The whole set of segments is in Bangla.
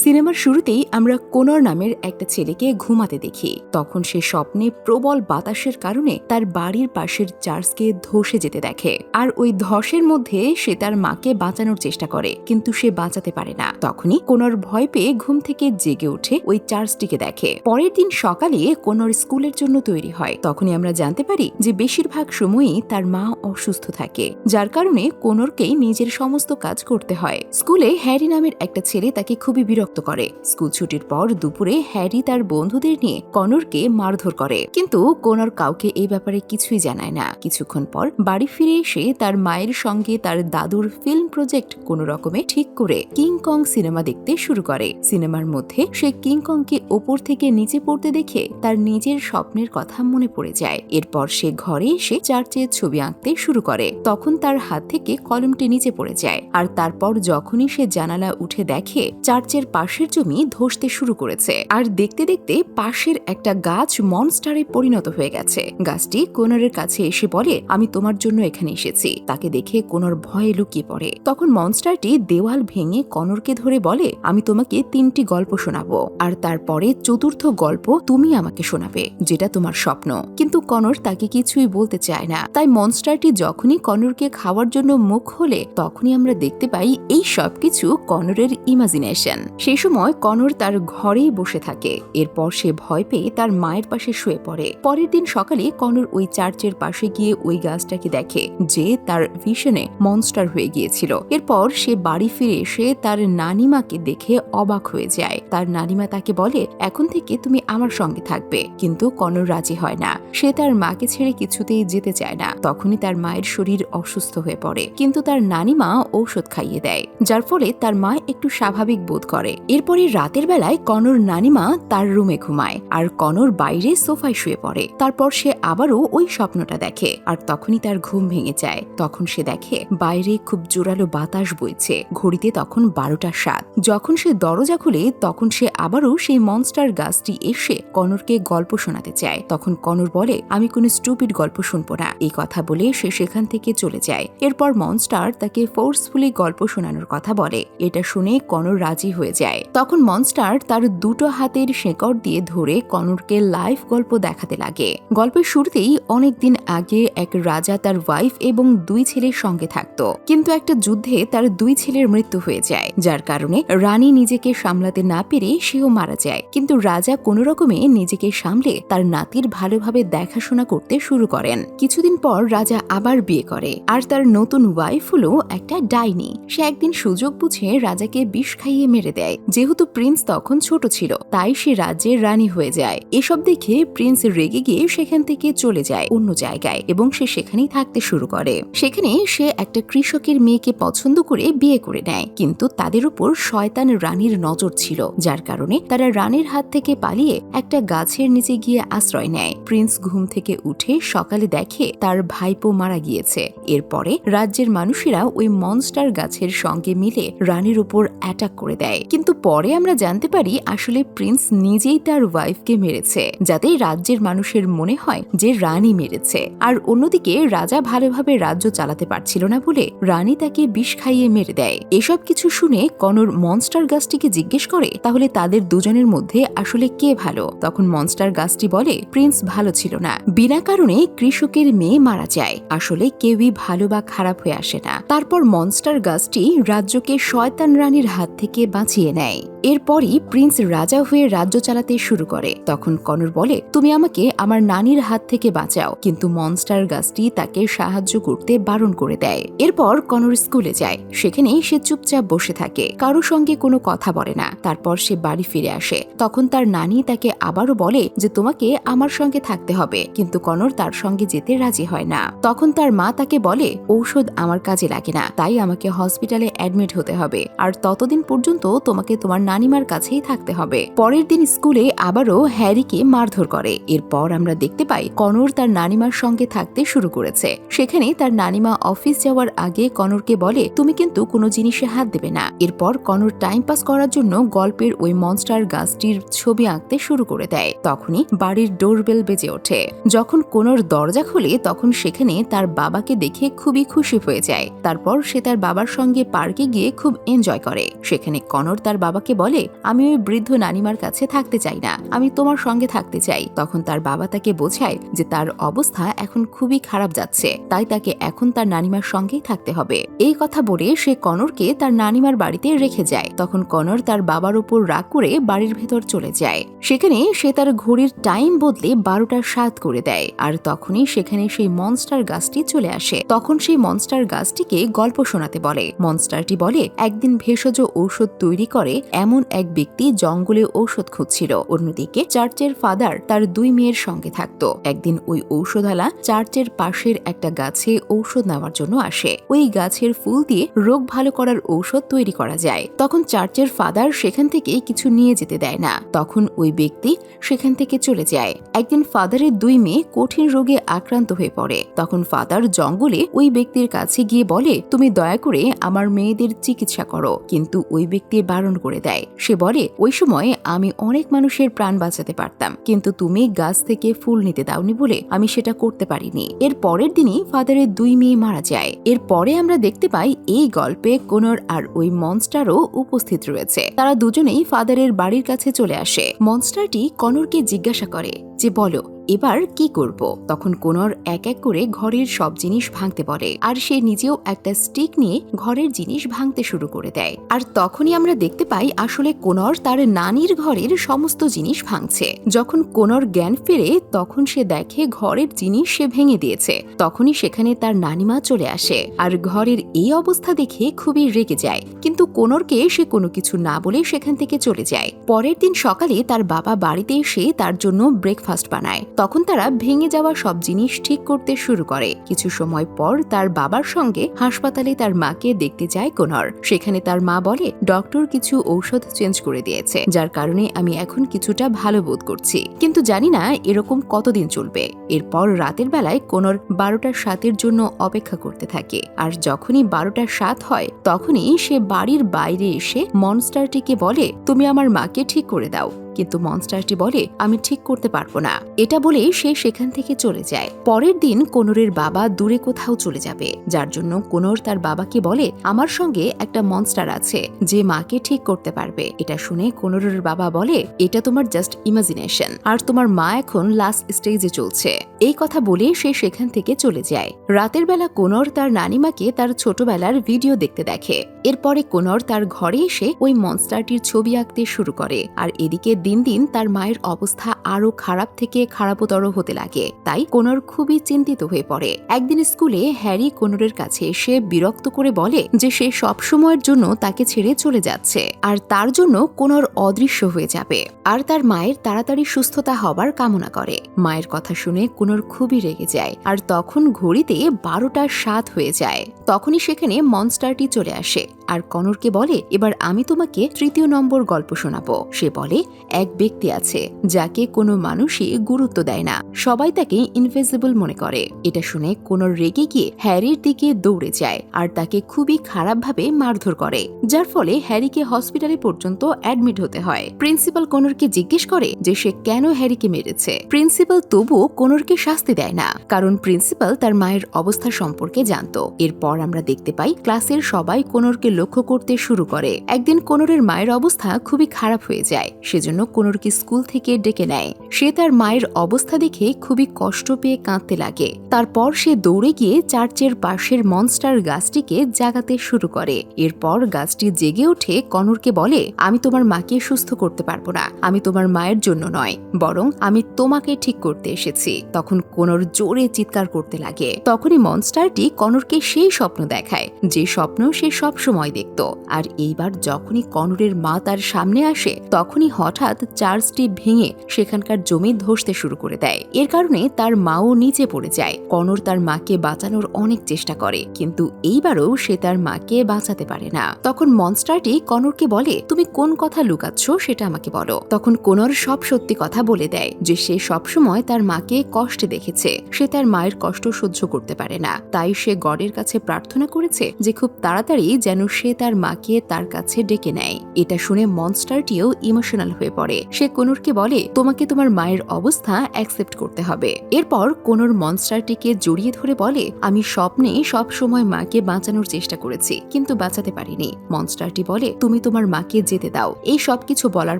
সিনেমার শুরুতেই আমরা কোনর নামের একটা ছেলেকে ঘুমাতে দেখি। তখন সে স্বপ্নে প্রবল বাতাসের কারণে তার বাড়ির পাশের চার্চকে ধসে যেতে দেখে, আর ওই ধসের মধ্যে সে তার মাকে বাঁচানোর চেষ্টা করে, কিন্তু সে বাঁচাতে পারে না। তখনই কোনর ভয় পেয়ে ঘুম থেকে জেগে উঠে ওই চার্চটিকে দেখে। পরের দিন সকালে কোনর স্কুলের জন্য তৈরি হয়। তখনই আমরা জানতে পারি যে বেশিরভাগ সময়ই তার মা অসুস্থ থাকে, যার কারণে কোনরকেই নিজের সমস্ত কাজ করতে হয়। স্কুলে হ্যারি নামের একটা ছেলে তাকে খুবই বিরক্ত করে। স্কুল ছুটির পর দুপুরে হ্যারি তার বন্ধুদের নিয়ে কনরকে মারধর করে, কিন্তু কোনর কাউকে এই ব্যাপারে কিছুই জানায় না। কিছুক্ষণ পর বাড়ি ফিরে এসে তার মায়ের সঙ্গে তার দাদুর ফিল্ম প্রজেক্ট কোনো রকমে ঠিক করে কিং কং সিনেমা দেখতে শুরু করে। সিনেমার মধ্যে সে কিং কংকে ওপর থেকে নিচে পড়তে দেখে তার নিজের স্বপ্নের কথা মনে পড়ে যায়। এরপর সে ঘরে এসে চার্চের ছবি আঁকতে শুরু করে। তখন তার হাত থেকে কলমটি নিচে পড়ে যায়, আর তারপর যখনই সে জানালা উঠে দেখে চার্চের পাশের জমি ধসতে শুরু করেছে, আর দেখতে দেখতে পাশের একটা গাছ মনস্টারে পরিণত হয়ে গেছে। গাছটি কোনরের কাছে এসে বলে, আমি তোমার জন্য এখানে এসেছি। তাকে দেখে কোনর ভয়ে লুকিয়ে পড়ে। তখন মনস্টারটি দেওয়াল ভেঙে কনরকে ধরে বলে, আমি তোমাকে 3টি গল্প শোনাবো, আর তারপরে 4র্থ গল্প তুমি আমাকে শোনাবে, যেটা তোমার স্বপ্ন। কিন্তু কনর তাকে কিছুই বলতে চায় না। তাই মনস্টারটি যখনই কনরকে খাওয়ার জন্য মুখ খোলে, তখনই আমরা দেখতে পাই এই সবকিছু কনরের ইমাজিনেশন। সেই সময় কনর তার ঘরেই বসে থাকে। এরপর সে ভয় পেয়ে তার মায়ের পাশে শুয়ে পড়ে। পরের দিন সকালে কনর ওই চার্চের পাশে গিয়ে ওই গাছটাকে দেখে, যে তার ভিশনে মনস্টার হয়ে গিয়েছিল। এরপর সে বাড়ি ফিরে এসে তার নানিমাকে দেখে অবাক হয়ে যায়। তার নানিমা তাকে বলে, এখন থেকে তুমি আমার সঙ্গে থাকবে। কিন্তু কনর রাজি হয় না। সে তার মাকে ছেড়ে কিছুতেই যেতে চায় না। তখনই তার মায়ের শরীর অসুস্থ হয়ে পড়ে, কিন্তু তার নানিমা ঔষধ খাইয়ে দেয়, যার ফলে তার মা একটু স্বাভাবিক বোধ করে। এরপরে রাতের বেলায় কনর নানিমা তার রুমে ঘুমায়, আর কনর বাইরে সোফায় শুয়ে পড়ে। তারপর সে আবারও ওই স্বপ্নটা দেখে, আর তখনই তার ঘুম ভেঙে যায়। তখন সে দেখে বাইরে খুব জোরালো বাতাস বইছে। ঘড়িতে তখন 12টা 7। যখন সে দরজা খুলে, তখন সে আবারও সেই মনস্টার গাছটি এসে কনরকে গল্প শোনাতে চায়। তখন কনর বলে, আমি কোনো স্টুপিড গল্প শুনবো না। এই কথা বলে সে সেখান থেকে চলে যায়। এরপর মনস্টার তাকে ফোর্সফুলি গল্প শোনানোর কথা বলে। এটা শুনে কনর রাজি হয়ে যায়। তখন মনস্টার তার 2টো হাতের শেকড় দিয়ে ধরে কনরকে লাইভ গল্প দেখাতে লাগে। গল্পের শুরুতেই অনেকদিন আগে এক রাজা তার ওয়াইফ এবং 2 ছেলের সঙ্গে থাকত, কিন্তু একটা যুদ্ধে তার 2 ছেলের মৃত্যু হয়ে যায়, যার কারণে রানী নিজেকে সামলাতে না পেরে সেও মারা যায়। কিন্তু রাজা কোনো রকমে নিজেকে সামলে তার নাতির ভালোভাবে দেখাশোনা করতে শুরু করেন। কিছুদিন পর রাজা আবার বিয়ে করে, আর তার নতুন ওয়াইফ হলো একটা ডাইনি। সে একদিন সুযোগ বুঝে রাজাকে বিষ খাইয়ে মেরে দেয়। যেহেতু প্রিন্স তখন ছোট ছিল, তাই সে রাজ্যের রানী হয়ে যায়। এসব দেখে প্রিন্স রেগে গিয়ে সেখান থেকে চলে যায় অন্য জায়গায়, এবং সে সেখানেই থাকতে শুরু করে। সেখানে সে একটা কৃষকের মেয়েকে পছন্দ করে বিয়ে করে নেয়, কিন্তু তাদের উপর শয়তান রানীর নজর ছিল, যার কারণে তারা রানীর হাত থেকে পালিয়ে একটা গাছের নিচে গিয়ে আশ্রয় নেয়। প্রিন্স ঘুম থেকে উঠে সকালে দেখে তার ভাইপো মারা গিয়েছে। এরপরে রাজ্যের মানুষেরা ওই মনস্টার গাছের সঙ্গে মিলে রানীর উপর অ্যাটাক করে দেয়। কিন্তু পরে আমরা জানতে পারি আসলে প্রিন্স নিজেই তার ওয়াইফকে মেরেছে, যাতে রাজ্যের মানুষের মনে হয় যে রানী মেরেছে। আর অন্যদিকে রাজা ভালোভাবে রাজ্য চালাতে পারছিল না বলে রানী তাকে বিষ খাইয়ে মেরে দেয়। এসব কিছু শুনে কনর মনস্টার গাছটিকে জিজ্ঞেস করে, তাহলে তাদের দুজনের মধ্যে আসলে কে ভালো? তখন মনস্টার গাছটি বলে, প্রিন্স ভালো ছিল না। বিনা কারণে কৃষকের মেয়ে মারা যায়। আসলে কেউই ভালো বা খারাপ হয়ে আসে না। তারপর মনস্টার গাছটি রাজ্যকে শয়তান রানীর হাত থেকে বাঁচিয়ে নেয়। এরপরই প্রিন্স রাজা হয়ে রাজ্য চালাতে শুরু করে। তখন কনর বলে, তুমি আমাকে আমার নানির হাত থেকে বাঁচাও, কিন্তু মনস্টার গাছটি তাকে সাহায্য করতে বারণ করে দেয়। এরপর কনর স্কুলে যায়। সেখানে সে চুপচাপ বসে থাকে, কারো সঙ্গে কোনো কথা বলে না। তারপর সে বাড়ি ফিরে আসে। তখন তার নানি তাকে আবারও বলে যে তোমাকে আমার সঙ্গে থাকতে হবে, কিন্তু কনর তার সঙ্গে যেতে রাজি হয় না। তখন তার মা তাকে বলে, ঔষধ আমার কাজে লাগে না, তাই আমাকে হসপিটালে অ্যাডমিট হতে হবে, আর ততদিন পর্যন্ত তোমাকে তোমার নানিমার কাছেই থাকতে হবে। পরের দিন স্কুলে আবারও হ্যারিকে মারধর করে। এরপর আমরা দেখতে পাই কনর তার নানিমার সঙ্গে থাকতে শুরু করেছে। সেখানে তার নানিমা অফিস যাওয়ার আগে কনরকে বলে, তুমি কিন্তু কোনো জিনিসে হাত দেবে না। এরপর কনর টাইম পাস করার জন্য গল্পের ওই মনস্টার গাছটির ছবি আঁকতে শুরু করে দেয়। তখনই বাড়ির ডোরবেল বেজে ওঠে। যখন কনর দরজা খোলে, তখন সেখানে তার বাবাকে দেখে খুবই খুশি হয়ে যায়। তারপর সে তার বাবার সঙ্গে পার্কে গিয়ে খুব এনজয় করে। সেখানে কনর তার তার বাবাকে বলে, আমি ওই বৃদ্ধ নানিমার কাছে থাকতে চাই না, আমি তোমার সঙ্গে থাকতে চাই। তখন তার বাবা তাকে বোঝায় যে তার অবস্থা এখন খুবই খারাপ যাচ্ছে, তাই তাকে এখন তার নানিমার সঙ্গেই থাকতে হবে। এই কথা বলে সে কনরকে তার নানিমার বাড়িতে রেখে যায়। তখন কনর তার বাবার উপর রাগ করে বাড়ির ভেতর চলে যায়। সেখানে সে তার ঘড়ির টাইম বদলে 12টা 7 করে দেয়। আর তখনই সেখানে সেই মনস্টার গাছটি চলে আসে। তখন সেই মনস্টার গাছটিকে গল্প শোনাতে বলে। মনস্টারটি বলে, একদিন ভেষজ ঔষধ তৈরি করে এমন এক ব্যক্তি জঙ্গলে ঔষধ খুঁজছিল। অন্যদিকে চার্চের ফাদার তার 2 মেয়ের সঙ্গে থাকতো। একদিন ওই ঔষধালা চার্চের পাশের একটা গাছে ঔষধ নেওয়ার জন্য আসে। ওই গাছের ফুল দিয়ে রোগ ভালো করার ঔষধ তৈরি করা যায়। তখন চার্চের ফাদার সেখান থেকে কিছু নিয়ে যেতে দেয় না। তখন ওই ব্যক্তি সেখান থেকে চলে যায়। একদিন ফাদারের 2 মেয়ে কঠিন রোগে আক্রান্ত হয়ে পড়ে। তখন ফাদার জঙ্গলে ওই ব্যক্তির কাছে গিয়ে বলে, তুমি দয়া করে আমার মেয়েদের চিকিৎসা করো। কিন্তু ওই ব্যক্তি বারণ করে দেয়। সে বলে, ওই সময় আমি অনেক মানুষের প্রাণ বাঁচাতে পারতাম, কিন্তু তুমি গাছ থেকে ফুল নিতে দাওনি বলে আমি সেটা করতে পারিনি। এর পরের দিনই ফাদারের 2 মেয়ে মারা যায়। এর পরে আমরা দেখতে পাই এই গল্পে কনর আর ওই মনস্টারও উপস্থিত রয়েছে। তারা দুজনেই ফাদারের বাড়ির কাছে চলে আসে। মনস্টারটি কনরকে জিজ্ঞাসা করে যে, বলো এবার কি করব? তখন কনর এক এক করে ঘরের সব জিনিস ভাঙতে বলে, আর সে নিজেও একটা স্টিক নিয়ে ঘরের জিনিস ভাঙতে শুরু করে দেয়। আর তখনই আমরা দেখতে পাই আসলে কনর তার নানির ঘরের সমস্ত জিনিস ভাঙছে। যখন কনর জ্ঞান ফেরে তখন সে দেখে ঘরের জিনিস সে ভেঙে দিয়েছে। তখনই সেখানে তার নানিমা চলে আসে আর ঘরের এই অবস্থা দেখে খুবই রেগে যায়। কিন্তু কনরকে সে কোনো কিছু না বলে সেখান থেকে চলে যায়। পরের দিন সকালে তার বাবা বাড়িতে এসে তার জন্য ব্রেকফাস্ট বানায়। তখন তারা ভেঙে যাওয়া সব জিনিস ঠিক করতে শুরু করে। কিছু সময় পর তার বাবার সঙ্গে হাসপাতালে তার মাকে দেখতে যায় কনর। সেখানে তার মা বলে, ডক্টর কিছু ঔষধ চেঞ্জ করে দিয়েছে, যার কারণে আমি এখন কিছুটা ভালো বোধ করছি, কিন্তু জানি না এরকম কতদিন চলবে। এরপর রাতের বেলায় কনর 12টা 7 জন্য অপেক্ষা করতে থাকে। আর যখনই 12টা 7 হয় তখনই সে বাড়ির বাইরে এসে মনস্টারটিকে বলে, তুমি আমার মাকে ঠিক করে দাও। কিন্তু মনস্টারটি বলে, আমি ঠিক করতে পারবো না। এটা বলে সে সেখান থেকে চলে যায়। পরের দিন কনরের বাবা দূরে কোথাও চলে যাবে, যার জন্য কনর তার বাবাকে বলে, আমার সঙ্গে একটা মনস্টার আছে যে মাকে ঠিক করতে পারবে। এটা শুনে কনরের বাবা বলে, এটা তোমার জাস্ট ইমাজিনেশন, আর তোমার মা এখন লাস্ট স্টেজে চলছে। এই কথা বলে সে সেখান থেকে চলে যায়। রাতের বেলা কনর তার নানিমাকে তার ছোটবেলার ভিডিও দেখতে দেখে। এরপরে কনর তার ঘরে এসে ওই মনস্টারটির ছবি আঁকতে শুরু করে। আর এদিকে দিন দিন তার মায়ের অবস্থা আরো খারাপ থেকে খারাপতর হতে লাগে। তাই কনর খুবই চিন্তিত হয়ে পড়ে। একদিন স্কুলে হ্যারি কনরের কাছে এসে বিরক্ত করে বলে যে সে সব সময়ের জন্য তাকে ছেড়ে চলে যাচ্ছে, আর তার জন্য কনর অদৃশ্য হয়ে যাবে, আর তার মায়ের তাড়াতাড়ি সুস্থতা হবার কামনা করে। মায়ের কথা শুনে কনর খুবই রেগে যায়। আর তখন ঘড়িতে 12টা 7 হয়ে যায়। তখনই সেখানে মনস্টারটি চলে আসে আর কনরকে বলে, এবার আমি তোমাকে 3য় নম্বর গল্প শোনাবো। সে বলে, এক ব্যক্তি আছে যাকে কোনো মানুষই গুরুত্ব দেয় না, সবাই তাকে ইনভিজিবল মনে করে। এটা শুনে কনর রেগে গিয়ে হ্যারির দিকে দৌড়ে যায় আর তাকে খুবই খারাপভাবে মারধর করে, যার ফলে হ্যারিকে হসপিটালে পর্যন্ত অ্যাডমিট হতে হয়। প্রিন্সিপাল কনরকে জিজ্ঞেস করে যে সে কেন হ্যারিকে মেরেছে। প্রিন্সিপাল তবুও কনরকে শাস্তি দেয় না, কারণ প্রিন্সিপাল তার মায়ের অবস্থা সম্পর্কে জানতো। এরপর আমরা দেখতে পাই ক্লাসের সবাই কনরকে লক্ষ্য করতে শুরু করে। একদিন কনরের মায়ের অবস্থা খুবই খারাপ হয়ে যায়, সেজন্য কনরকে স্কুল থেকে ডেকে নেয়। সে তার মায়ের অবস্থা দেখে খুবই কষ্ট পেয়ে কাঁদতে লাগে। তারপর সে দৌড়ে গিয়ে চার্চের পাশের মনস্টার গাছটিকে জাগাতে শুরু করে। এরপর গাছটি জেগে উঠে কনরকে বলে, আমি তোমার মাকে সুস্থ করতে পারবো না, আমি তোমার মায়ের জন্য নয়, বরং আমি তোমাকে ঠিক করতে এসেছি। তখন কনর জোরে চিৎকার করতে লাগে। তখনই মনস্টারটি কনরকে সেই স্বপ্ন দেখায় যে স্বপ্ন সে সব সময় দেখত। আর এইবার যখনই কনরের মা তার সামনে আসে তখনই হঠাৎ চার্চটি ভেঙে সেখানকার জমি ধসতে শুরু করে দেয়। এর কারণে তার মাও নিচে পড়ে যায়। কনর তার মাকে বাঁচানোর অনেক চেষ্টা করে, কিন্তু এইবারও সে তার মাকে বাঁচাতে পারে না। তখন মনস্টারটি কনরকে বলে, তুমি কোন কথা লুকাচ্ছ সেটা আমাকে বলো। তখন কনর সব সত্যি কথা বলে দেয় যে সে সবসময় তার মাকে কষ্টে দেখেছে, সে তার মায়ের কষ্ট সহ্য করতে পারে না, তাই সে গডের কাছে প্রার্থনা করেছে যে খুব তাড়াতাড়ি যেন সে তার মাকে তার কাছে ডেকে নেয়। এটা শুনে মনস্টারটিও ইমোশনাল হয়ে পড়ে। সে কনরকে বলে, তোমাকে তোমাকে তোমার মায়ের অবস্থা অ্যাকসেপ্ট করতে হবে। এরপর কোনর মনস্টারটিকে জড়িয়ে ধরে বলে, আমি স্বপ্নে সব সময় মাকে বাঁচানোর চেষ্টা করেছি, কিন্তু বাঁচাতে পারিনি। মনস্টারটি বলে, তুমি তোমার মাকে যেতে দাও। এই সবকিছু বলার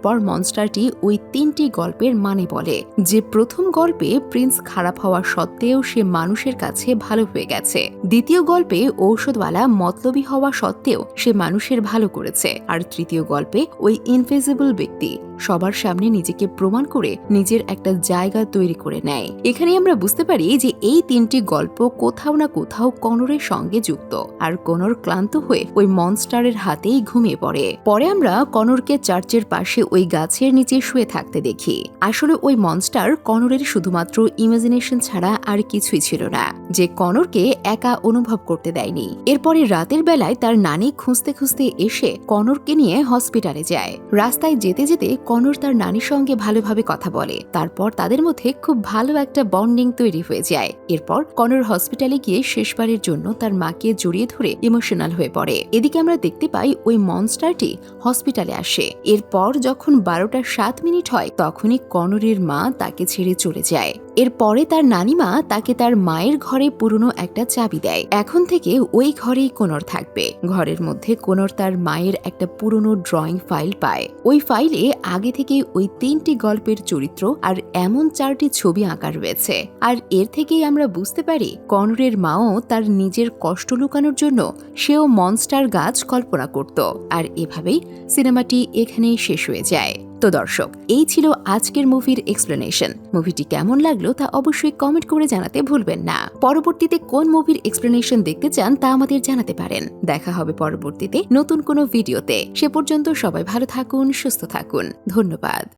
পর মনস্টারটি ওই 3টি গল্পের মানে বলে, যে প্রথম গল্পে প্রিন্স খারাপ হওয়া সত্ত্বেও সে মানুষের কাছে ভালো হয়ে গেছে, দ্বিতীয় গল্পে ঔষধওয়ালা মতলবী হওয়া সত্ত্বেও সে মানুষের ভালো করেছে, আর তৃতীয় গল্পে ওই ইনভিজিবল ব্যক্তি সবার সামনে নিজেকে প্রমাণ করে নিজের একটা জায়গা তৈরি করে নেয়। এখানে আমরা বুঝতে পারি যে এই 3টি গল্প কোথাও না কোথাও কনরের সঙ্গে যুক্ত, আর কনর ক্লান্ত হয়ে ওই মনস্টারের হাতেই ঘুমিয়ে পড়ে। পরে আমরা কনরকে চার্চের পাশে ওই গাছের নিচে শুয়ে থাকতে দেখি। আসলে ওই মনস্টার কনরের শুধুমাত্র ইমাজিনেশন ছাড়া আর কিছুই ছিল না, যে কনরকে একা অনুভব করতে দেয়নি। এরপরে রাতের বেলায় তার নানি খুঁজতে খুঁজতে এসে কনরকে নিয়ে হসপিটালে যায়। রাস্তায় যেতে যেতে কনর তার নানির সঙ্গে ভালোভাবে কথা বলে। তারপর তাদের মধ্যে খুব ভালো একটা বন্ডিং তৈরি হয়ে যায়। এরপর কনর হসপিটালে গিয়ে শেষবারের জন্য তার মাকে জড়িয়ে ধরে ইমোশনাল হয়ে পড়ে। এদিকে আমরা দেখতে পাই ওই মনস্টারটি হসপিটালে আসে। এরপর যখন 12টা 7 মিনিট হয়, তখনই কনরের মা তাকে ছেড়ে চলে যায়। এরপরে তার নানিমা তাকে তার মায়ের ঘরে পুরনো একটা চাবি দেয়। এখন থেকে ওই ঘরেই কনর থাকবে। ঘরের মধ্যে কনর তার মায়ের একটা পুরনো ড্রয়িং ফাইল পায়। ওই ফাইলে আগে থেকে ওই 3টি গল্পের চরিত্র আর এমন 4টি ছবি আঁকা রয়েছে। আর এর থেকেই আমরা বুঝতে পারি কনরের মাও তার নিজের কষ্ট লুকানোর জন্য সেও মনস্টার গাছ কল্পনা করত। আর এভাবেই সিনেমাটি এখানেই শেষ হয়ে যায়। তো দর্শক, এই ছিল আজকের মুভির এক্সপ্লেনেশন। মুভিটি কেমন লাগলো তা অবশ্যই কমেন্ট করে জানাতে ভুলবেন না। পরবর্তীতে কোন মুভির এক্সপ্লেনেশন দেখতে চান তা আমাদের জানাতে পারেন। দেখা হবে পরবর্তীতে নতুন কোনো ভিডিওতে। সে পর্যন্ত সবাই ভালো থাকুন, সুস্থ থাকুন। ধন্যবাদ।